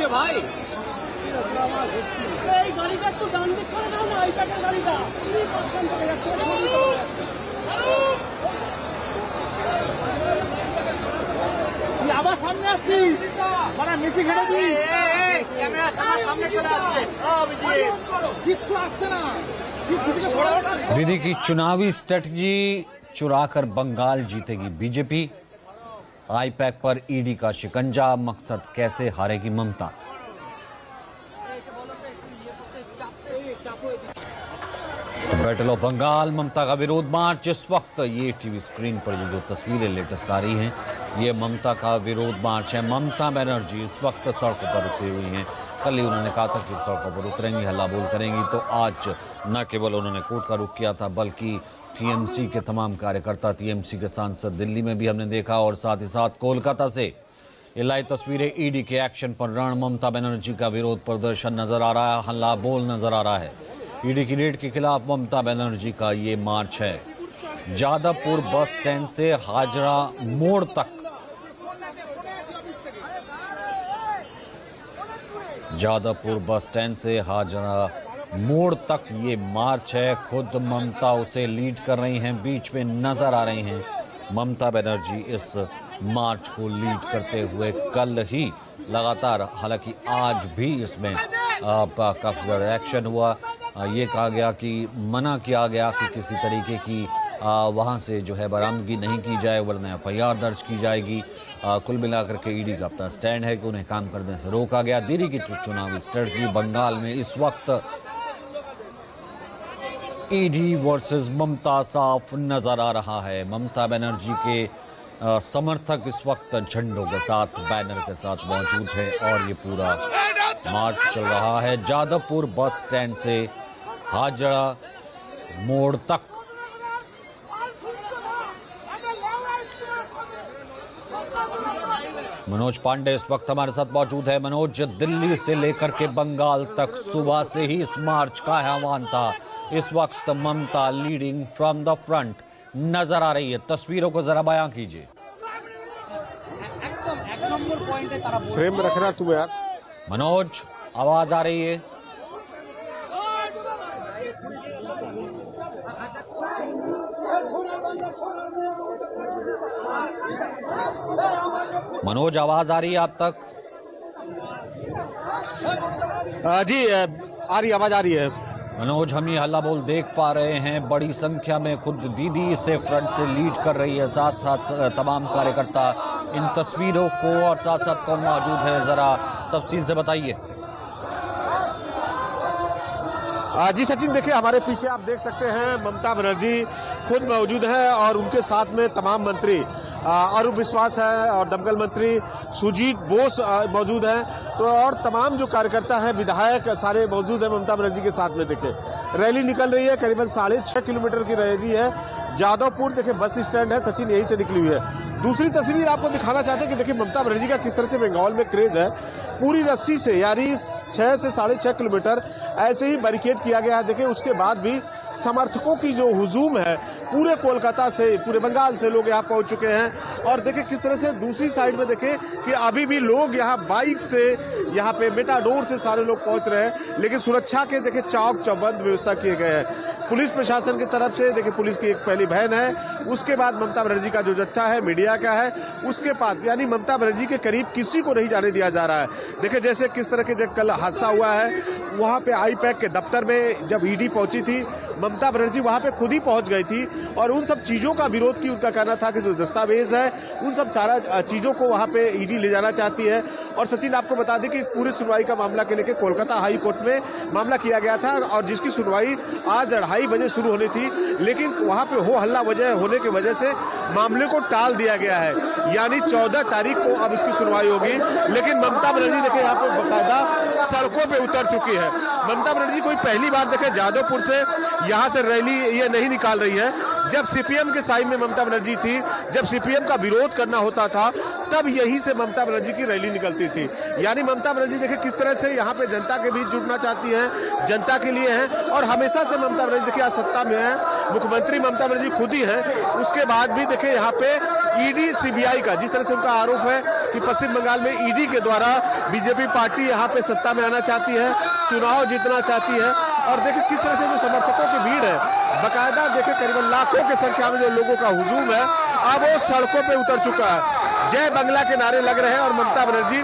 হচ্ছে ভাই। এই গাড়িটা একটু ডান দিক করে দাও না, এই টাকার গাড়িটা 20% থেকে যাচ্ছে। আবার সামনে আসছি, মানে মেসি ঘেটে দিই, ক্যামেরা সামনে চলে আসছে, কিচ্ছু আসছে না। दीदी की चुनावी स्ट्रेटजी चुराकर बंगाल जीतेगी बीजेपी, आईपैक पर ईडी का शिकंजा, मकसद कैसे हारेगी ममता। बैटल ऑफ बंगाल, ममता का विरोध मार्च। इस वक्त ये टीवी स्क्रीन पर जो तस्वीरें लेटेस्ट आ रही हैं, ये ममता का विरोध मार्च है। ममता बनर्जी इस वक्त सड़कों पर उतरी हुई हैं। कल ही उन्होंने कहा था कि सड़कों पर उतरेंगी, हल्ला बोल करेंगी, तो आज न केवल उन्होंने कोर्ट का रुख किया था बल्कि टीएमसी के तमाम कार्यकर्ता, टीएमसी के सांसद दिल्ली में भी हमने देखा और साथ ही साथ कोलकाता से ये लाइव तस्वीरें ईडी के एक्शन पर रण। ममता बनर्जी का विरोध प्रदर्शन नजर आ रहा है, हल्ला बोल नजर आ रहा है। ईडी की रेड के खिलाफ ममता बनर्जी का ये मार्च है। जादवपुर बस स्टैंड से हाजरा मोड़ तक, जादवपुर बस स्टैंड से हाजरा मोड़ तक ये मार्च है। खुद ममता उसे लीड कर रही हैं, बीच में नजर आ रही हैं ममता बनर्जी इस मार्च को लीड करते हुए। कल ही लगातार, हालांकि आज भी इसमें काफी ज़्यादा एक्शन हुआ। ये कहा गया कि मना किया गया कि किसी तरीके की वहाँ से जो है बरामदगी नहीं की जाए वरना FIR दर्ज की जाएगी। कुल मिलाकर के ईडी का अपना स्टैंड है कि उन्हें काम करने से रोका गया। दिल्ली की चुनावी स्ट्रेटजी बंगाल में इस वक्त ईडी वर्सेस ममता साफ नजर आ रहा है। ममता बनर्जी के समर्थक इस वक्त झंडों के साथ, बैनर के साथ मौजूद है और ये पूरा मार्च चल रहा है जादवपुर बस स्टैंड से हाजरा मोड़ तक। मनोज पांडे इस वक्त हमारे साथ मौजूद है। मनोज, दिल्ली से लेकर के बंगाल तक सुबह से ही इस मार्च का आह्वान था। इस वक्त ममता लीडिंग फ्रॉम द फ्रंट नजर आ रही है, तस्वीरों को जरा बयां कीजिए। फ्रेम में रखना तुम यार। मनोज, आवाज आ रही है? मनोज, आवाज आ रही है आप तक? जी आ रही, आवाज आ रही है। मनोज, हम ये हल्ला बोल देख पा रहे हैं, बड़ी संख्या में खुद दीदी इसे फ्रंट से लीड कर रही है, साथ साथ तमाम कार्यकर्ता। इन तस्वीरों को और साथ साथ कौन मौजूद है, जरा तफसील से बताइए। जी सचिन, देखिए हमारे पीछे आप देख सकते हैं ममता बनर्जी खुद मौजूद है और उनके साथ में तमाम मंत्री, अरूप विश्वास है और दमकल मंत्री सुजीत बोस मौजूद हैं, तो और तमाम जो कार्यकर्ता हैं, विधायक सारे मौजूद हैं ममता बनर्जी के साथ में। देखिए रैली निकल रही है, करीबन 6.5 किलोमीटर की रैली है। जादवपुर देखिए बस स्टैंड है सचिन, यहीं से निकली हुई है। दूसरी तस्वीर आपको दिखाना चाहते हैं कि देखिए ममता बनर्जी का किस तरह से बंगाल में क्रेज है। पूरी रस्सी से यानी 6 से 6.5 किलोमीटर ऐसे ही बैरिकेड किया गया है। देखिए उसके बाद भी समर्थकों की जो हुजूम है, पूरे कोलकाता से, पूरे बंगाल से लोग यहाँ पहुंच चुके हैं। और देखिए किस तरह से दूसरी साइड में देखें कि अभी भी लोग यहाँ बाइक से, यहाँ पे मेटाडोर से सारे लोग पहुंच रहे हैं, लेकिन सुरक्षा के देखिए चाक चौबंद व्यवस्था किए गए हैं पुलिस प्रशासन की तरफ से। देखिए पुलिस की एक पहली वैन है, उसके बाद ममता बनर्जी का जो जत्था है मीडिया का है, उसके बाद यानी ममता बनर्जी के करीब किसी को नहीं जाने दिया जा रहा है। देखिए जैसे किस तरह के कल हादसा हुआ है, वहां पे आईपैक के दफ्तर में जब ईडी पहुंची थी, ममता बनर्जी वहां पे खुद ही पहुंच गई थी और उन सब चीजों का विरोध की उनका कहना था कि जो दस्तावेज है उन सब सारा चीजों को वहां पे ईडी ले जाना चाहती है। और सचिन आपको बता दें कि पूरी सुनवाई का मामला के लेकर कोलकाता हाई कोर्ट में मामला किया गया था और जिसकी सुनवाई आज 2:30 बजे शुरू होनी थी, लेकिन वहां पे हो हल्ला वजह होने की वजह से मामले को टाल दिया गया है, यानी 14 तारीख को अब इसकी सुनवाई होगी। लेकिन ममता बनर्जी देखिए यहाँ पे बकायदा सड़कों पे उतर चुकी है। ममता बनर्जी कोई पहली बार देखे जादवपुर से यहाँ से रैली ये नहीं निकाल रही है। जब सीपीएम के साइड में ममता बनर्जी थी, जब सीपीएम का विरोध करना होता था, तब यहीं से ममता बनर्जी की रैली निकलती थी। यानी ममता बनर्जी देखिए किस तरह से यहाँ पे जनता के बीच जुड़ना चाहती है, जनता के लिए है। और हमेशा से ममता बनर्जी देखिए आज सत्ता में है, मुख्यमंत्री ममता बनर्जी खुद ही है, उसके बाद भी देखिए यहाँ पे ईडी सीबीआई का जिस तरह से उनका आरोप है कि पश्चिम बंगाल में ईडी के द्वारा बीजेपी पार्टी यहाँ पे सत्ता में आना चाहती है, चुनाव जीतना चाहती है। और देखिए किस तरह से जो समर्थकों की भीड़ है, बाकायदा देखिए करीबन लाखों की संख्या में जो लोगों का हुजूम है, अब वो सड़कों पे उतर चुका है। जय बंगला के नारे लग रहे हैं और ममता बनर्जी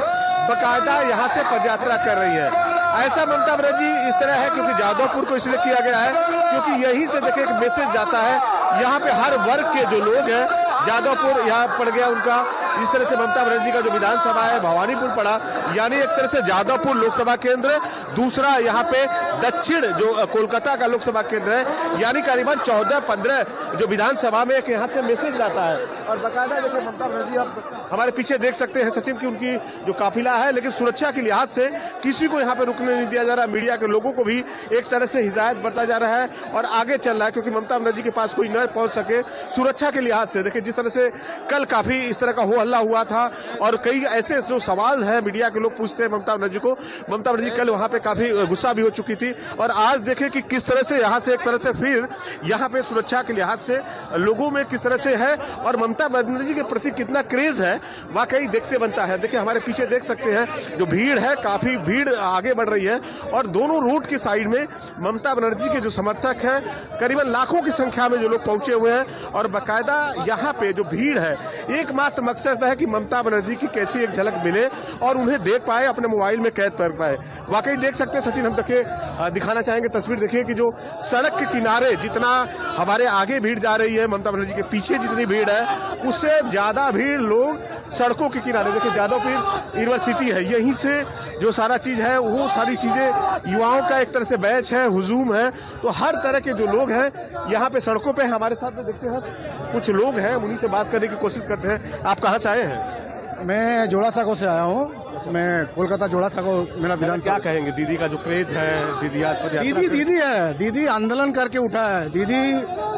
बाकायदा यहाँ से पदयात्रा कर रही है। ऐसा ममता बनर्जी इस तरह है क्योंकि जादवपुर को इसलिए किया गया है क्योंकि यहीं से देखिए एक मैसेज जाता है, यहाँ पे हर वर्ग के जो लोग हैं, जादवपुर यहाँ पड़ गया उनका, इस तरह से ममता बनर्जी का जो विधानसभा है भवानीपुर पड़ा, यानी एक तरह से जादवपुर लोकसभा केंद्र, दूसरा यहाँ पे दक्षिण जो कोलकाता का लोकसभा केंद्र है, यानी करीबन 14-15 जो विधानसभा में एक यहाँ से मैसेज जाता है। और बाकायदा देखिए ममता बनर्जी आप हमारे पीछे देख सकते हैं सचिन की उनकी जो काफिला है, लेकिन सुरक्षा के लिहाज से किसी को यहाँ पे रुकने नहीं दिया जा रहा, मीडिया के लोगों को भी एक तरह से हिदायत बरता जा रहा है और आगे चल रहा है क्योंकि ममता बनर्जी के पास कोई न पहुंच सके। सुरक्षा के लिहाज से देखिए जिस तरह से कल काफी इस तरह का हो हल्ला हुआ था और कई ऐसे जो सवाल है मीडिया के लोग पूछते हैं ममता बनर्जी को, ममता बनर्जी कल वहां पे काफी गुस्सा भी हो चुकी थी। और आज देखें कि किस तरह से यहाँ से एक तरह से फिर यहाँ पे सुरक्षा के लिहाज से लोगों में किस तरह से है और ममता बनर्जी के प्रति कितना क्रेज है वाकई देखते बनता है। देखिए हमारे पीछे देख सकते हैं जो भीड़ है, काफी भीड़ आगे बढ़ रही है और दोनों रूट की साइड में ममता बनर्जी के जो समर्थक हैं करीबन लाखों की संख्या में जो लोग पहुंचे हुए हैं और बाकायदा यहाँ पे जो भीड़ है एकमात्र मकसद है कि ममता बनर्जी की कैसी एक झलक मिले और उन्हें देख पाए, अपने मोबाइल में कैद कर पाए। वाकई देख सकते हैं सचिन, हम देखिए दिखाना चाहेंगे तस्वीर, देखिए कि जो सड़क के किनारे जितना हमारे आगे भीड़ जा रही है, ममता बनर्जी के पीछे जितनी भीड़ है उससे ज्यादा भीड़ लोग सड़कों के किनारे। देखिए जादवपुर यूनिवर्सिटी है, यहीं से जो सारा चीज है वो सारी चीजें युवाओं का एक तरह से बैच है, हुजूम है, तो हर तरह के जो लोग हैं यहाँ पे सड़कों पे हमारे साथ में देखते हैं कुछ लोग हैं, उन्हीं से बात करने की कोशिश करते हैं। आप कहाँ से आए हैं? मैं जोड़ासागो से आया हूँ, मैं कोलकाता जोड़ासागो मेरा विधान। क्या कहेंगे दीदी का जो क्रेज है, दीदी है, दीदी आंदोलन करके उठा है, दीदी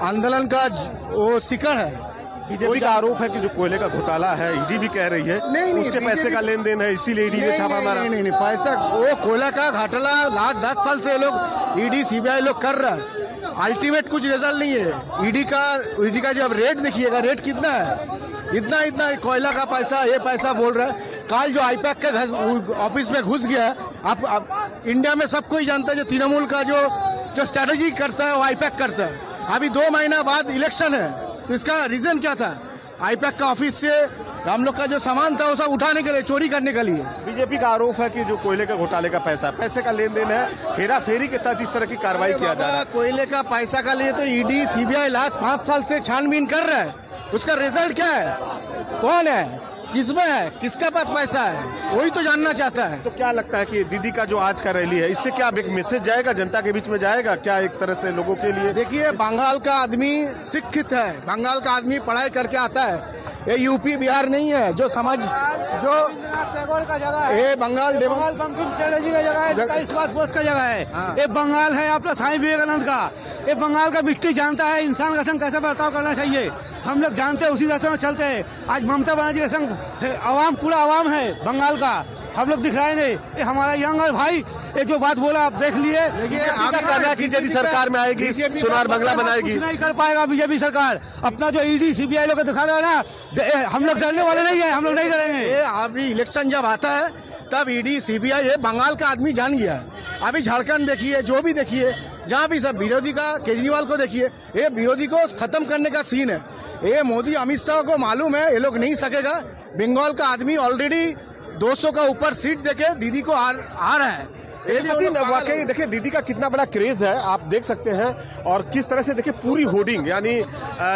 आंदोलन का वो शिखर है। बीजेपी का आरोप है कि जो कोयले का घोटाला है ईडी भी कह रही है नहीं, उसके पैसे का लेन देन है, इसीलिए ईडी ने छापा मारा। नहीं, पैसा वो कोयला का घोटाला लास्ट 10 साल से लोग ईडी सीबीआई लोग कर रहा है, अल्टीमेट कुछ रिजल्ट नहीं है। ईडी का जब रेट देखिएगा, रेट कितना है, इतना कोयला का पैसा, ये पैसा बोल रहा है। कल जो आईपैक के ऑफिस में घुस गया, आप इंडिया में सब कोई जानता है जो तृणमूल का जो स्ट्रेटेजी करता है वो आईपैक करता है। अभी 2 महीना बाद इलेक्शन है, तो इसका रीजन क्या था? आईपैक का ऑफिस से हम लोग का जो सामान था वो सब उठाने के लिए, चोरी करने के लिए। बीजेपी का आरोप है कि जो कोयले का घोटाले का पैसे का लेन देन है, हेरा फेरी के तहत इस तरह की कार्रवाई किया जा रहा है। कोयले का पैसा का लिए तो ईडी सीबीआई लास्ट 5 साल से छानबीन कर रहा है, उसका रिजल्ट क्या है, कौन है, किसमें है, किसके पास पैसा है, वही तो जानना चाहता है। तो क्या लगता है कि दीदी का जो आज का रैली है, इससे क्या एक मैसेज जाएगा, जनता के बीच में जाएगा क्या एक तरह से लोगों के लिए? देखिए बंगाल का आदमी शिक्षित है, बंगाल का आदमी पढ़ाई करके आता है, ये यूपी बिहार नहीं है जो समझ जो टैगोर का जगह है, ये बंगाल बंकिम चटर्जी का जगह है, सुभाष बोस का जगह है, ये बंगाल है आपका स्वामी विवेकानंद का, ये बंगाल का मिट्टी जानता है इंसान का संग कैसे बर्ताव करना चाहिए, हम लोग जानते हैं, उसी रास्ते में चलते हैं। आज ममता बनर्जी का संग आवाम, पूरा आवाम है बंगाल का, हम लोग दिखलाएंगे। ये हमारा यंग है भाई, ये जो बात बोला आप देख लिए। यदि सरकार में आएगी, सोनार बंगला बनाएगी, नहीं कर पाएगा बीजेपी सरकार। अपना जो ईडी सीबीआई लोग दिखा रहा है ना, हम लोग डरने वाले नहीं है, हम लोग नहीं डरेंगे। अभी इलेक्शन जब आता है तब ईडी सीबीआई ये बंगाल का आदमी जान गया है। अभी झारखंड देखिए, जो भी देखिए, जहाँ भी सब विरोधी का, केजरीवाल को देखिए, ये विरोधी को खत्म करने का सीन है। ये मोदी अमित शाह को मालूम है ये लोग नहीं सकेगा। बंगाल का आदमी ऑलरेडी 200 का ऊपर सीट देके दीदी को आ रहा है। वाकई देखिए दीदी का कितना बड़ा क्रेज है, आप देख सकते हैं। और किस तरह से देखिए पूरी होर्डिंग, यानी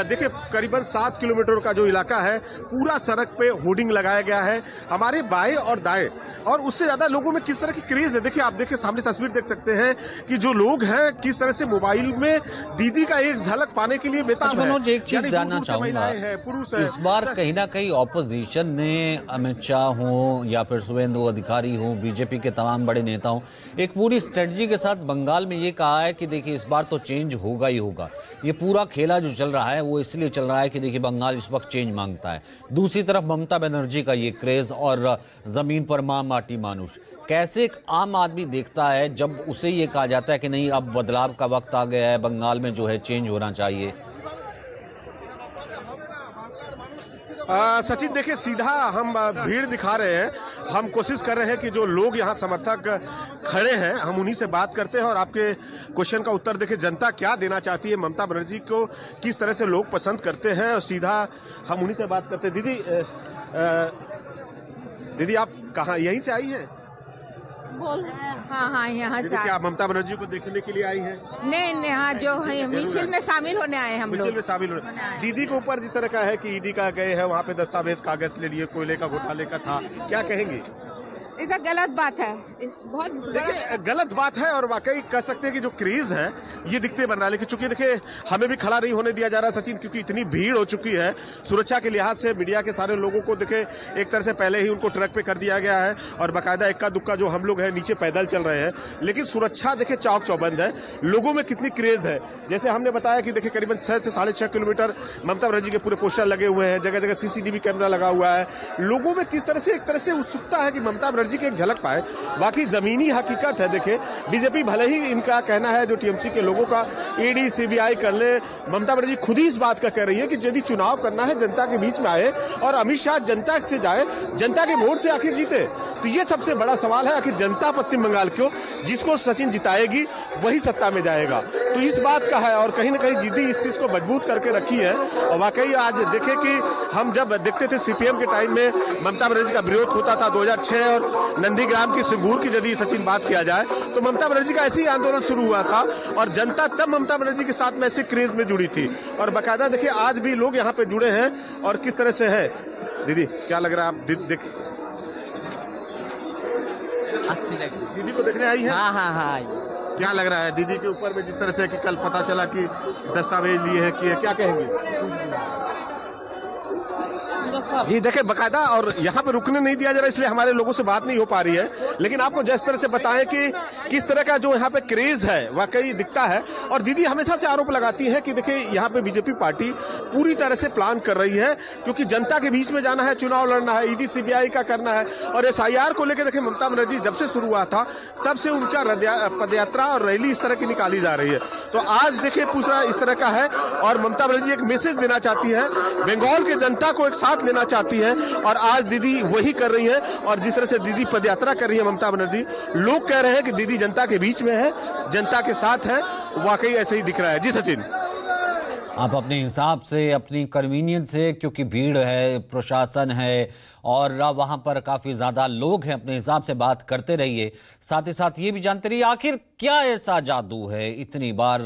देखिए करीबन 7 किलोमीटर का जो इलाका है पूरा सड़क पे होर्डिंग लगाया गया है, हमारे बाएं और दाएं, और उससे ज्यादा लोगों में किस तरह की क्रेज है। देखिए आप देखिए सामने तस्वीर देख सकते हैं कि जो लोग हैं किस तरह से मोबाइल में दीदी का एक झलक पाने के लिए बेताब है। मनोज, एक चीज जानना चाहूंगा, इस बार कहीं ना कहीं ऑपोजिशन ने, अमित शाह हो या फिर शुभेंदु अधिकारी हो, बीजेपी के तमाम बड़े नेता हो, एक पूरी स्ट्रेटजी के साथ बंगाल में ये कहा है कि देखिए इस बार तो चेंज होगा ही होगा। ये पूरा खेला जो चल रहा है वो इसलिए चल रहा है कि देखिए बंगाल इस वक्त चेंज मांगता है। दूसरी तरफ ममता बनर्जी का ये क्रेज और जमीन पर मां माटी मानुष, कैसे एक आम आदमी देखता है जब उसे ये कहा जाता है कि नहीं अब बदलाव का वक्त आ गया है, बंगाल में जो है चेंज होना चाहिए? सचिन देखिए, सीधा हम भीड़ दिखा रहे हैं, हम कोशिश कर रहे हैं कि जो लोग यहाँ समर्थक खड़े हैं हम उन्हीं से बात करते हैं और आपके क्वेश्चन का उत्तर देखिए जनता क्या देना चाहती है, ममता बनर्जी को किस तरह से लोग पसंद करते हैं, और सीधा हम उन्हीं से बात करते हैं। दीदी आप कहाँ, यहीं से आई हैं? हाँ, यहाँ से क्या ममता बनर्जी को देखने के लिए आई हैं? नहीं, हाँ, जो है मिছিল में शामिल होने आए हम लोग। मिছিল में शामिल होने। दीदी के ऊपर जिस तरह का है कि ईडी का गए हैं, वहाँ पे दस्तावेज कागज ले लिए, कोयले का घोटाले का था, क्या कहेंगे? ऐसा गलत बात है, बहुत देखिए गलत बात है और वाकई कह सकते हैं कि जो क्रेज है ये दिखते बन रहा है, लेकिन चूंकि देखिए हमें भी खड़ा नहीं होने दिया जा रहा सचिन, क्योंकि इतनी भीड़ हो चुकी है। सुरक्षा के लिहाज से मीडिया के सारे लोगों को देखे एक तरह से पहले ही उनको ट्रक पे कर दिया गया है और बाकायदा इक्का दुक्का जो हम लोग हैं नीचे पैदल चल रहे हैं, लेकिन सुरक्षा देखिए चौक चौबंद है। लोगों में कितनी क्रेज है, जैसे हमने बताया कि देखिए करीबन 6 से 6.5 किलोमीटर ममता बनर्जी के पूरे पोस्टर लगे हुए हैं, जगह जगह सीसीटीवी कैमरा लगा हुआ है। लोगों में किस तरह से एक तरह से उत्सुकता है कि ममता बनर्जी की एक झलक पाए। बाकी जमीनी हकीकत है, देखिए बीजेपी भले ही इनका कहना है जो टीएमसी के लोगों का ईडी सीबीआई कर ले, ममता बनर्जी खुद ही इस बात का कह रही है कि यदि चुनाव करना है जनता के बीच में आए और अमित शाह जनता से जाए, जनता के वोट से आखिर जीते। तो ये सबसे बड़ा सवाल है, आखिर जनता पश्चिम बंगाल को जिसको सचिन जिताएगी वही सत्ता में जाएगा, तो इस बात का है और कहीं ना कहीं जीदी इस चीज को मजबूत करके रखी है। और वाकई आज देखे कि हम जब देखते थे सीपीएम के टाइम में ममता बनर्जी का विरोध होता था 2006 और नंदीग्राम की सिंगूर की यदि सचिन बात किया जाए तो ममता बनर्जी का ऐसे ही आंदोलन शुरू हुआ था और जनता तब ममता बनर्जी के साथ में ऐसे क्रेज में जुड़ी थी। और बाकायदा देखिए आज भी लोग यहाँ पे जुड़े हैं और किस तरह से है। दीदी क्या लग रहा है, आप अच्छी लगी। दीदी को देखने आई है? हाँ। क्या लग रहा है दीदी के ऊपर में जिस तरह से कि कल पता चला कि दस्तावेज लिए हैं, किए, क्या कहेंगे? जी देखिए बकायदा और यहाँ पे रुकने नहीं दिया जा रहा, इसलिए हमारे लोगों से बात नहीं हो पा रही है, लेकिन आपको जिस तरह से बताएं कि किस तरह का जो यहाँ पे क्रेज है वाकई दिखता है। और दीदी हमेशा से आरोप लगाती है कि देखिए यहाँ पे बीजेपी पार्टी पूरी तरह से प्लान कर रही है, क्योंकि जनता के बीच में जाना है, चुनाव लड़ना है, ईडी सीबीआई का करना है। और SIR को लेकर देखिए ममता बनर्जी जब से शुरू हुआ था तब से उनका पदयात्रा और रैली इस तरह की निकाली जा रही है। तो आज देखिए पूरा इस तरह का है और ममता बनर्जी एक मैसेज देना चाहती है, बंगाल के जनता को एक साथ लेना चाहती है और आज दीदी वही कर रही है। और जिस तरह से दीदी पदयात्रा कर रही है ममता बनर्जी, लोग कह रहे हैं कि दीदी जनता के बीच में है, जनता के साथ है, वाकई ऐसे ही दिख रहा है। जी सचिन, आप अपने हिसाब से, अपनी कन्वीनियंस से, क्योंकि भीड़ है, प्रशासन है और वहां पर काफी ज्यादा लोग हैं, अपने हिसाब से बात करते रहिए। साथ ही साथ ये भी जानते रहिए आखिर क्या ऐसा जादू है, इतनी बार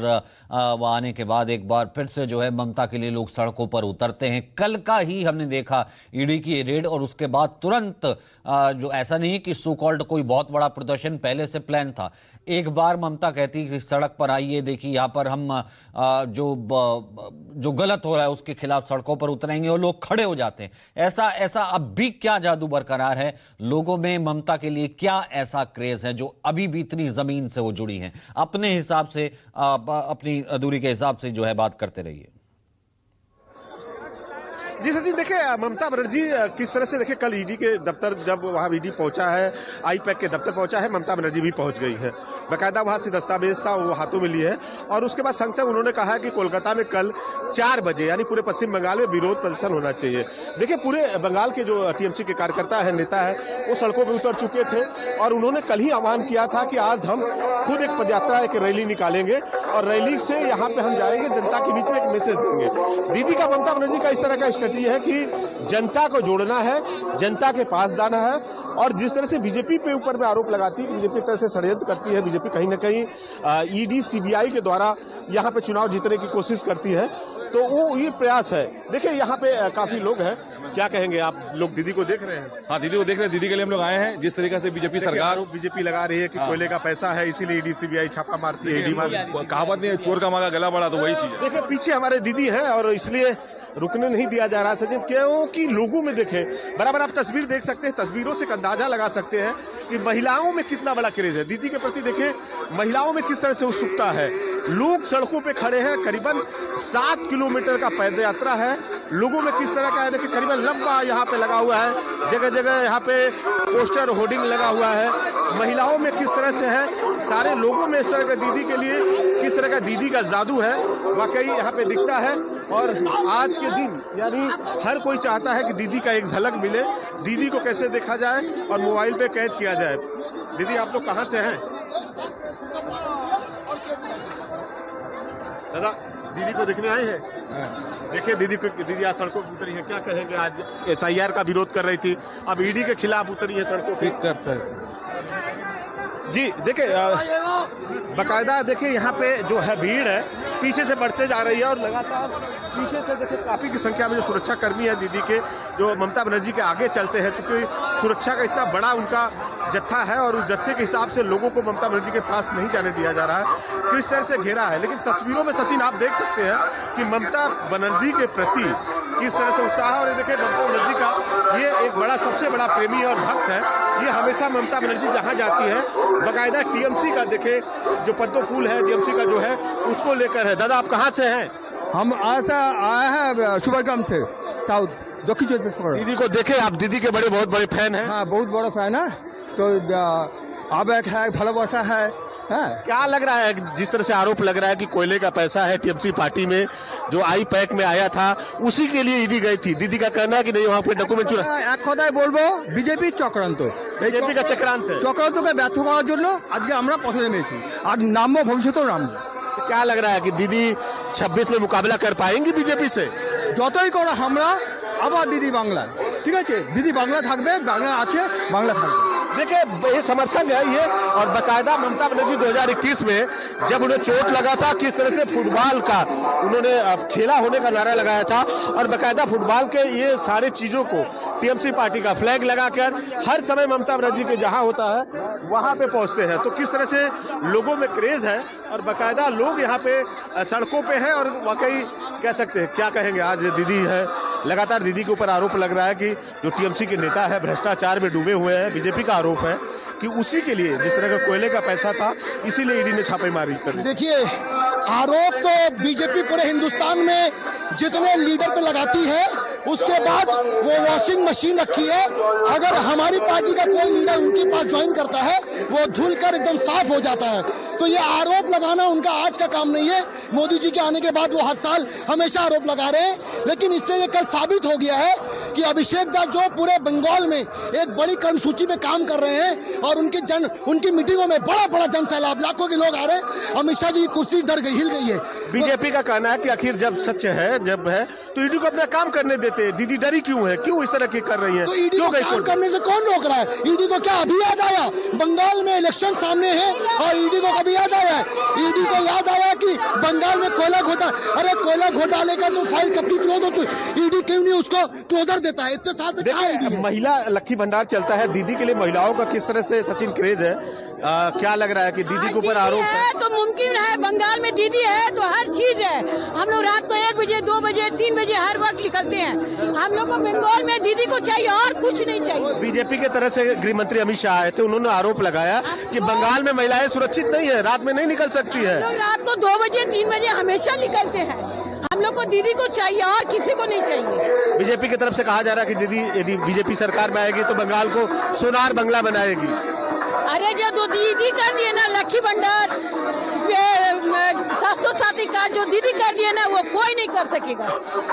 आने के बाद एक बार फिर से जो है ममता के लिए लोग सड़कों पर उतरते हैं। कल का ही हमने देखा ईडी की रेड और उसके बाद तुरंत जो ऐसा नहीं कि सो कॉल्ड कोई बहुत बड़ा प्रदर्शन पहले से प्लान था, एक बार ममता कहती कि सड़क पर आइए, देखिए यहाँ पर हम जो गलत हो रहा है उसके खिलाफ सड़कों पर उतरेंगे और लोग खड़े हो जाते हैं। ऐसा अब भी क्या जादू बरकरार है लोगों में, ममता के लिए क्या ऐसा क्रेज है जो अभी भी इतनी जमीन से वो जुड़ी हैं? अपने हिसाब से, अपनी दूरी के हिसाब से जो है बात करते रहिए। जी सचिन, देखिए ममता बनर्जी किस तरह से देखिए कल ईडी के दफ्तर जब वहां ईडी पहुंचा है, आईपैक के दफ्तर पहुंचा है, ममता बनर्जी भी पहुंच गई है। बाकायदा वहां से दस्तावेज था वो हाथों में लिए है और उसके बाद संग संग उन्होंने कहा है कि कोलकाता में कल 4 बजे यानी पूरे पश्चिम बंगाल में विरोध प्रदर्शन होना चाहिए। देखिए पूरे बंगाल के जो टीएमसी के कार्यकर्ता है, नेता है, वो सड़कों पर उतर चुके थे और उन्होंने कल ही आह्वान किया था कि आज हम खुद एक पदयात्रा, एक रैली निकालेंगे और रैली से यहाँ पे हम जाएंगे, जनता के बीच में एक मैसेज देंगे। दीदी का, ममता बनर्जी का इस तरह का स्ट्रेटजी है कि जनता को जोड़ना है, जनता के पास जाना है। और जिस तरह से बीजेपी पे ऊपर में आरोप लगाती है, बीजेपी तरह से षड्यंत्र करती है, बीजेपी कहीं ना कहीं ईडी सीबीआई के द्वारा यहाँ पे चुनाव जीतने की कोशिश करती है, तो वो ये प्रयास है। देखिए यहाँ पे काफी लोग हैं, क्या कहेंगे आप लोग? दीदी को देख रहे हैं? हाँ, दीदी को देख रहे हैं। दीदी के लिए हम लोग आए हैं। जिस तरीके से बीजेपी सरकार बीजेपी लगा रही है कि कोयले का पैसा है इसीलिए ईडी सीबीआई छापा मारती है, कहावत नहीं है चोर का मांगा गला बड़ा, तो वही चीज है। देखिए पीछे हमारे दीदी है और इसलिए रुकने नहीं दिया जा रहा सचिन, क्योंकि लोगों में देखे बराबर आप तस्वीर देख सकते हैं, तस्वीरों से अंदाजा लगा सकते हैं कि महिलाओं में कितना बड़ा क्रेज है दीदी के प्रति। देखे महिलाओं में किस तरह से उत्सुकता है, लोग सड़कों पे खड़े हैं, करीबन 7 किलोमीटर का पदयात्रा है, लोगों में किस तरह का है। देखिए करीबन लंबा यहाँ पे लगा हुआ है, जगह जगह यहाँ पे पोस्टर होर्डिंग लगा हुआ है, महिलाओं में किस तरह से है, सारे लोगों में इस तरह का दीदी के लिए किस तरह का दीदी का जादू है वाकई यहाँ पे दिखता है। और आज के दिन यानी हर कोई चाहता है कि दीदी का एक झलक मिले, दीदी को कैसे देखा जाए और मोबाइल पे कैद किया जाए। दीदी आप लोग कहाँ से हैं? दादा दीदी को देखने आए हैं? देखिए दीदी आज सड़कों पर उतरी है, क्या कहेंगे? आज SIR का विरोध कर रही थी, अब ED के खिलाफ उतरी है सड़कों पे। करता है जी। देखिए बकायदा देखिए यहाँ पे जो है भीड़ है पीछे से बढ़ते जा रही है और लगातार पीछे से देखिए काफी की संख्या में जो सुरक्षा कर्मी है दीदी के, जो ममता बनर्जी के आगे चलते हैं, क्योंकि सुरक्षा का इतना बड़ा उनका जत्था है और उस जत्थे के हिसाब से लोगों को ममता बनर्जी के पास नहीं जाने दिया जा रहा है, किस तरह से घेरा है। लेकिन तस्वीरों में सचिन आप देख सकते हैं कि ममता बनर्जी के प्रति किस तरह से उत्साह है। और देखिए ममता बनर्जी का ये एक बड़ा सबसे बड़ा प्रेमी और भक्त है, ये हमेशा ममता बनर्जी जहां जाती है बकायदा TMC का देखे जो पद्म फूल है TMC का जो है उसको लेकर है। दादा आप कहाँ से हैं? हम आए हैं सुबरगाम से, साउथ दक्षिण चौबीस परगना। दीदी को देखे आप, दीदी के बहुत बड़े फैन हैं। हाँ बहुत बड़ा फैन है, तो आवेग है, भालोबासा है। क्या लग रहा है जिस तरह से आरोप लग रहा है कि कोयले का पैसा है TMC पार्टी में जो पैक में आया था उसी के लिए ED गई थी, दीदी का कहना है कि नहीं वहाँ पे डॉक्यूमेंट चुरा। एक কথায় বলবো বিজেপি চক্রান্ত, बीजेपी का चक्रांत है। চক্রান্তকে ব্যর্থ করার জন্য আজকে আমরা পথে নেমেছি আর নামবো, ভবিষ্যতেও নামবো। तो क्या लग रहा है कि दीदी 26 में मुकाबला कर पाएंगी बीजेपी से? যতই করো আমরা আবার দিদি বাংলা, ঠিক আছে? দিদি বাংলা থাকবে, বাংলা আছে, বাংলা থাকবে। देखिए ये समर्थन है ये। और बकायदा ममता बनर्जी 2021 में जब उन्हें चोट लगा था किस तरह से फुटबॉल का उन्होंने खेला होने का नारा लगाया था और बकायदा फुटबॉल के ये सारे चीजों को TMC पार्टी का फ्लैग लगाकर हर समय ममता बनर्जी के जहां होता है वहां पे पहुंचते हैं। तो किस तरह से लोगों में क्रेज है और बकायदा लोग यहाँ पे सड़कों पे हैं। और वाकई कह सकते हैं, क्या कहेंगे, आज दीदी है, लगातार दीदी के ऊपर आरोप लग रहा है कि जो TMC के नेता है भ्रष्टाचार में डूबे हुए हैं। बीजेपी का आरोप है कि उसी के लिए जिस तरह का कोयले का पैसा था इसीलिए ED ने छापेमारी कर दी। देखिए आरोप तो बीजेपी पूरे हिंदुस्तान में जितने लीडर पे लगाती है उसके बाद वो वॉशिंग मशीन रखी है। अगर हमारी पार्टी का कोई लीडर उनके पास ज्वाइन करता है वो धुल कर एकदम साफ हो जाता है। तो ये आरोप लगाना उनका आज का काम नहीं है। मोदी जी के आने के बाद वो हर साल हमेशा आरोप लगा रहे हैं, लेकिन इससे ये कल साबित हो गया है कि अभिषेक दास जो पूरे बंगाल में एक बड़ी कर्मसूची पे काम कर रहे हैं और उनकी मीटिंगों में बड़ा जन सैलाब, लाखों के लोग आ रहे हैं। अमित शाह जी की कुर्सी हिल गई है। बीजेपी का कहना है कि आखिर जब सच है जब है तो ED को अपना काम करने देते हैं। दीदी डरी क्यों है, क्यों इस तरह की कर रही है? तो ED को काम करने से कौन रोक रहा है? ED को क्या अभी याद आया? बंगाल में इलेक्शन सामने है और ED को कभी याद आया है? ED को याद आया कि बंगाल में कोयला घोटाले का तो फाइल कभी क्लोज हो चुकी, ED क्यों नहीं उसको क्लोजर देता है? इतने साल तक महिला लक्की भंडार चलता है, दीदी के लिए महिलाओं का किस तरह से सचिन क्रेज है? क्या लग रहा है कि दीदी के ऊपर आरोप है? तो मुमकिन है, बंगाल में दीदी है तो हर चीज है। हम लोग रात को 1 बजे 2 बजे 3 बजे हर वक्त निकलते हैं। हम लोग को बंगाल में दीदी को चाहिए और कुछ नहीं चाहिए। बीजेपी के तरफ से गृह मंत्री अमित शाह आए थे, उन्होंने आरोप लगाया कि बंगाल में महिलाएं सुरक्षित नहीं है, रात में नहीं निकल सकती है। हम लोग रात को 2 बजे 3 बजे हमेशा निकलते हैं। हम लोग को दीदी को चाहिए और किसी को नहीं चाहिए। बीजेपी की तरफ से कहा जा रहा है कि दीदी यदि बीजेपी सरकार में आएगी तो बंगाल को सोनार बंगला बनाएगी। अरे जो तो दीदी कर दिए ना लक्की भंडार, स्वास्थ्य साथी कार्ड जो दीदी कर दिए ना वो कोई नहीं कर सकेगा।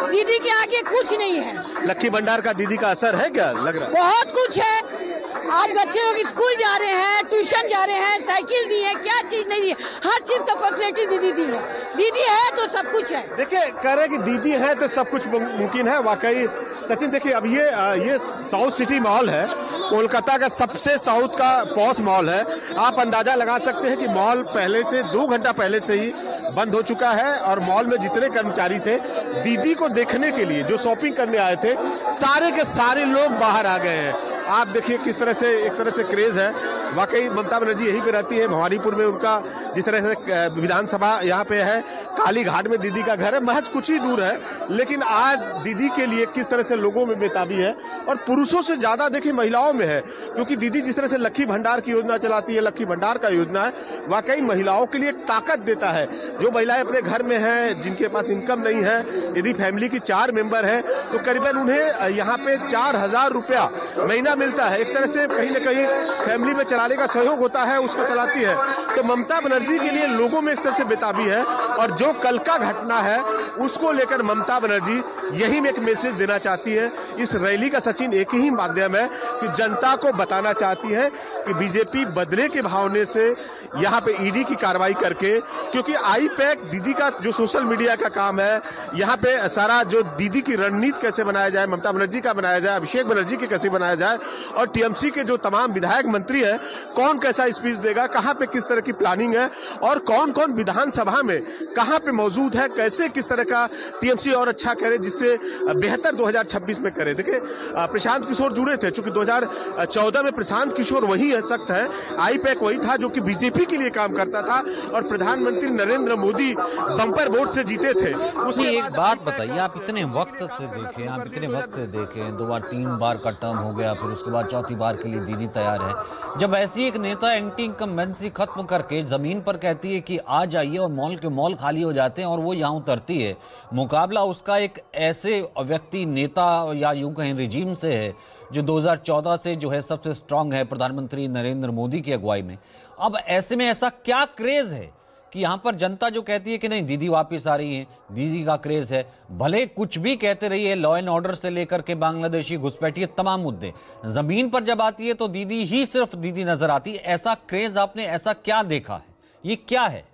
दीदी के आगे कुछ नहीं है। लक्की भंडार का दीदी का असर है क्या लग रहा है? बहुत कुछ है। आज बच्चे लोग स्कूल जा रहे हैं, ट्यूशन जा रहे हैं, साइकिल दी है, क्या चीज नहीं दी है, हर चीज का फैसिलिटी दीदी दी है। दीदी है तो सब कुछ है। देखिए कह रहे कि दीदी है तो सब कुछ मुमकिन है। वाकई सचिन देखिए अब ये साउथ सिटी मॉल है, कोलकाता का सबसे साउथ का पॉश मॉल है। आप अंदाजा लगा सकते हैं कि मॉल पहले से 2 घंटा पहले से ही बंद हो चुका है और मॉल में जितने कर्मचारी थे दीदी को देखने के लिए जो शॉपिंग करने आए थे सारे के सारे लोग बाहर आ गए हैं। आप देखिए किस तरह से एक तरह से क्रेज है। वाकई ममता बनर्जी यहीं पे रहती है, भवानीपुर में उनका जिस तरह से विधानसभा यहाँ पे है, काली घाट में दीदी का घर है, महज कुछ ही दूर है। लेकिन आज दीदी के लिए किस तरह से लोगों में बेताबी है और पुरुषों से ज्यादा देखिए महिलाओं में है, क्योंकि दीदी जिस तरह से लक्की भंडार की योजना चलाती है, लक्की भंडार का योजना है, वाकई महिलाओं के लिए एक ताकत देता है। जो महिलाएं अपने घर में हैं, जिनके पास इनकम नहीं है, यदि फैमिली की 4 मेंबर है तो करीबन उन्हें यहाँ पे 4000 रुपया महीना मिलता है। एक तरह से कहीं न कहीं फैमिली में चलाने का सहयोग होता है, उसको चलाती है। तो ममता बनर्जी के लिए लोगों में इस तरह से बेताबी है। और जो कल का घटना है उसको लेकर ममता बनर्जी यही में एक मैसेज देना चाहती है। इस रैली का सचिन एक ही माध्यम है कि जनता को बताना चाहती है कि बीजेपी बदले के भावने से यहाँ पे ईडी की कार्रवाई करके, क्योंकि आई पैक दीदी का जो सोशल मीडिया का काम है, यहाँ पे सारा जो दीदी की रणनीति कैसे बनाया जाए, ममता बनर्जी का बनाया जाए, अभिषेक बनर्जी के कैसे बनाया जाए, और टीएमसी के जो तमाम विधायक मंत्री है कौन कैसा स्पीच देगा, कहां पे किस तरह की प्लानिंग है, और कौन कौन विधानसभा में कहां पे मौजूद है, कैसे किस तरह का टीएमसी और अच्छा करे जिससे बेहतर 2026 में करे। देखिए प्रशांत किशोर जुड़े थे, चूंकि 2014 में प्रशांत किशोर वही सख्त है, आई पैक वही था जो कि बीजेपी के लिए काम करता था और प्रधानमंत्री नरेंद्र मोदी बम्पर वोट से जीते थे। उसमें एक बात बताइए, आप इतने वक्त से देखें, आप इतने वक्त से देखें, 2 बार 3 बार का टर्म हो गया, फिर उसके बाद चौथी बार के लिए दीदी तैयार है। जब ऐसी एक नेता एंटी इनकम्बेंसी खत्म करके जमीन पर कहती है कि आ जाइए और मॉल खाली हो जाते हैं और वो यहाँ उतरती है, मुकाबला उसका एक ऐसे व्यक्ति नेता या यूं कहें रिजीम से है जो 2014 से जो है सबसे स्ट्रांग है, प्रधानमंत्री नरेंद्र मोदी की अगुवाई में। अब ऐसे में ऐसा क्या क्रेज है कि यहां पर जनता जो कहती है कि नहीं दीदी वापस आ रही हैं, दीदी का क्रेज है, भले कुछ भी कहते रहिए, लॉ एंड ऑर्डर से लेकर के बांग्लादेशी घुसपैठी तमाम मुद्दे, जमीन पर जब आती है तो दीदी ही सिर्फ दीदी नजर आती है। ऐसा क्रेज आपने ऐसा क्या देखा है, ये क्या है?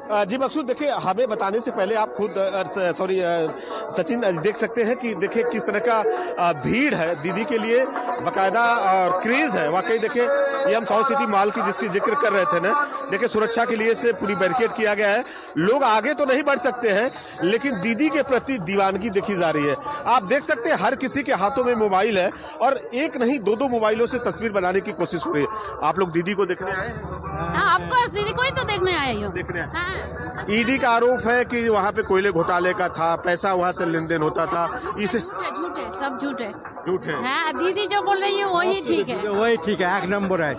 जी मकसूद, देखिए हमें बताने से पहले आप खुद सचिन देख सकते हैं कि देखिए किस तरह का भीड़ है दीदी के लिए, बकायदा और क्रेज है वाकई। देखिए ये हम साउथ सिटी मॉल की जिसकी जिक्र कर रहे थे ना, देखिए सुरक्षा के लिए से पूरी बैरिकेड किया गया है, लोग आगे तो नहीं बढ़ सकते हैं लेकिन दीदी के प्रति दीवानगी देखी जा रही है। आप देख सकते हैं हर किसी के हाथों में मोबाइल है और एक नहीं 2-2 मोबाइलों से तस्वीर बनाने की कोशिश हो रही है। आप लोग दीदी को देखने आए हैं? ऑफकोर्स दीदी को ही तो देखने आए हो। देखने आए। ईडी का आरोप है कि वहाँ पे कोयले घोटाले का था, पैसा वहाँ से लेन देन होता था, इसे झूठ है, सब झूठ है। झूठ है। हाँ, दीदी जो बोल रही है वही ठीक है, वही ठीक है, 1 नंबर है।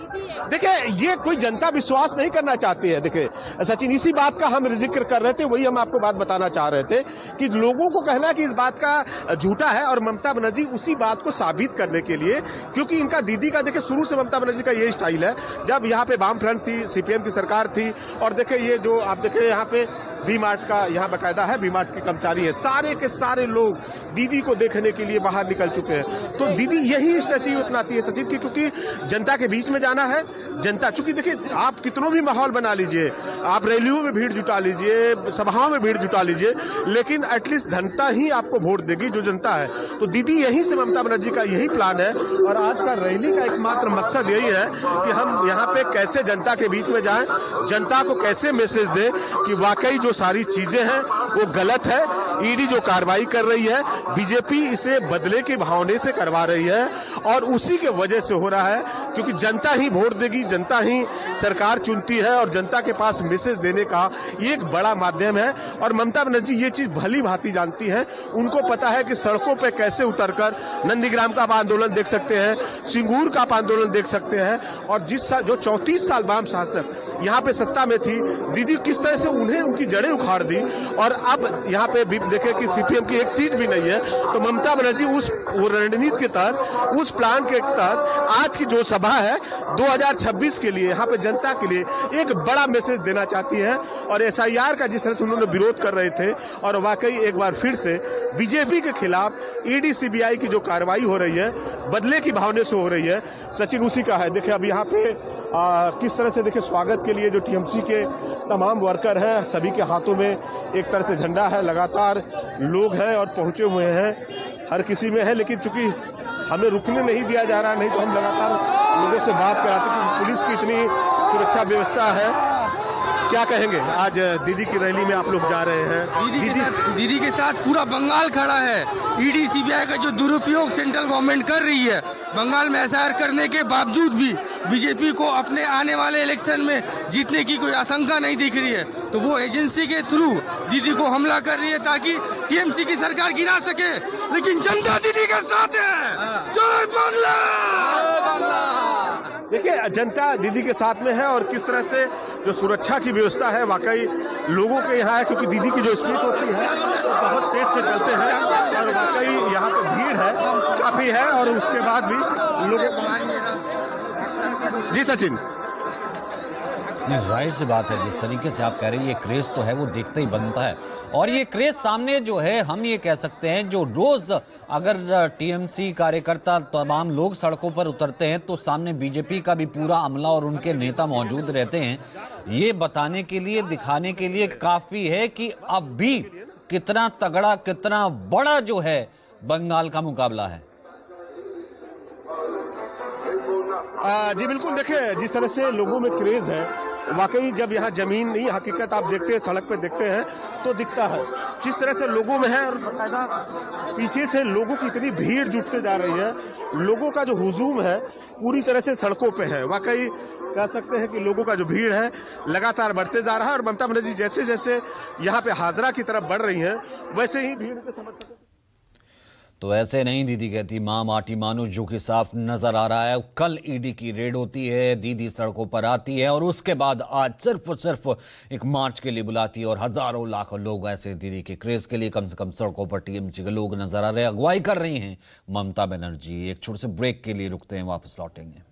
देखिए ये कोई जनता विश्वास नहीं करना चाहती है। देखिए सचिन, इसी बात का हम जिक्र कर रहे थे, वही हम आपको बात बताना चाह रहे थे कि लोगों को कहना कि इस बात का झूठा है और ममता बनर्जी उसी बात को साबित करने के लिए, क्योंकि इनका दीदी का देखिए शुरू से ममता बनर्जी का ये स्टाइल है, जब यहाँ पे वाम फ्रंट थी, सीपीएम की सरकार थी, और देखिए ये जो आप देख रहे हैं यहाँ पे वी मार्ट का यहाँ बकायदा है, वी मार्ट के कर्मचारी है, सारे के सारे लोग दीदी को देखने के लिए बाहर निकल चुके हैं। तो दीदी यही स्ट्रेटजी अपनाती है सचिन की, क्योंकि जनता के बीच में जाना है। जनता चूंकि देखिए आप कितनों भी माहौल बना लीजिए, आप रैलियों में भीड़ जुटा लीजिए, सभाओं में भीड़ जुटा लीजिए, लेकिन एटलीस्ट जनता ही आपको वोट देगी, जो जनता है। तो दीदी यही से ममता बनर्जी का यही प्लान है और आज का रैली का एकमात्र मकसद यही है कि हम यहाँ पे कैसे जनता के बीच में जाएं, जनता को कैसे मैसेज दें कि वाकई जो सारी चीजें हैं वो गलत है। ईडी जो कार्रवाई कर रही है, बीजेपी इसे बदले के भावने से करवा रही है और उसी के वजह से हो रहा है, क्योंकि जनता ही वोट देगी, जनता ही सरकार चुनती है और जनता के पास मैसेज देने का ये एक बड़ा माध्यम है। और ममता बनर्जी ये चीज भली भांति जानती है, उनको पता है कि सड़कों पे कैसे उतरकर नंदीग्राम का आंदोलन देख सकते हैं, सिंगूर का आंदोलन देख सकते हैं, और जो 34 साल वाम शासक यहाँ पे सत्ता में थी, दीदी किस तरह से उन्हें उनकी जड़ें उखाड़ दी। और अब यहाँ पे देखे कि सीपीएम की एक सीट भी नहीं है, तो ममता बनर्जी उस रणनीति के तहत, उस प्लान के तहत आज की जो सभा है 2026 के लिए, यहाँ पे जनता के लिए एक बड़ा मैसेज देना चाहती है। और एसआईआर का जिस तरह से उन्होंने विरोध कर रहे थे, और वाकई एक बार फिर से बीजेपी के खिलाफ ईडी सीबीआई की जो कार्रवाई हो रही है, बदले की भावना से हो रही है, सचिन उसी का है। देखिए अब यहाँ पे किस तरह से देखिए स्वागत के लिए जो टीएमसी के तमाम वर्कर हैं, सभी के हाथों में एक तरह से झंडा है, लगातार लोग हैं और पहुंचे हुए हैं, हर किसी में है, लेकिन चूंकि हमें रुकने नहीं दिया जा रहा, नहीं तो हम लगातार लोगों से बात कराते कि पुलिस की इतनी सुरक्षा व्यवस्था है। क्या कहेंगे, आज दीदी की रैली में आप लोग जा रहे हैं? दीदी के साथ पूरा बंगाल खड़ा है। ईडी सीबीआई का जो दुरुपयोग सेंट्रल गवर्नमेंट कर रही है, बंगाल में एसआईआर करने के बावजूद भी बीजेपी को अपने आने वाले इलेक्शन में जीतने की कोई आशंका नहीं दिख रही है, तो वो एजेंसी के थ्रू दीदी को हमला कर रही है ताकि टीएमसी की सरकार गिरा सके। लेकिन जनता दीदी के साथ है। जय बांग्ला। देखिए जनता दीदी के साथ में है और किस तरह से जो सुरक्षा की व्यवस्था है वाकई लोगों के यहाँ है, क्योंकि दीदी की जो स्पीच होती है बहुत तेज से चलते हैं और वाकई यहाँ पे भीड़ है काफी है। और उसके बाद भी लोगों जी सचिन नहीं, जाहिर सी बात है, जिस तरीके से आप कह रहे हैं, ये क्रेज तो है, वो देखते ही बनता है। और ये क्रेज सामने जो है, हम ये कह सकते हैं, जो रोज अगर टीएमसी कार्यकर्ता तमाम लोग सड़कों पर उतरते हैं तो सामने बीजेपी का भी पूरा अमला और उनके नेता मौजूद रहते हैं। ये बताने के लिए, दिखाने के लिए काफी है कि अब भी कितना तगड़ा, कितना बड़ा जो है बंगाल का मुकाबला है। जी बिल्कुल, देखिए जिस तरह से लोगों में क्रेज है, वाकई जब यहाँ जमीन नहीं, हकीकत आप देखते हैं, सड़क पे देखते हैं तो दिखता है जिस तरह से लोगों में है। और बाकायदा पीछे से लोगों की इतनी भीड़ जुटते जा रही है, लोगों का जो हुजूम है पूरी तरह से सड़कों पे है। वाकई कह सकते हैं कि लोगों का जो भीड़ है लगातार बढ़ते जा रहा है। और ममता बनर्जी जैसे जैसे यहाँ पे हाजरा की तरफ बढ़ रही हैं, वैसे ही भीड़ के समर्थक। तो ऐसे नहीं दीदी कहती मां माटी मानुष, जो कि साफ नजर आ रहा है। कल ईडी की रेड होती है, दीदी सड़कों पर आती है और उसके बाद आज सिर्फ और सिर्फ एक मार्च के लिए बुलाती है और हजारों लाखों लोग ऐसे दीदी के क्रेज के लिए कम से कम सड़कों पर टीएमसी के लोग नजर आ रहे हैं। अगुवाई कर रही हैं ममता बनर्जी। एक छोटे से ब्रेक के लिए रुकते हैं, वापस लौटेंगे।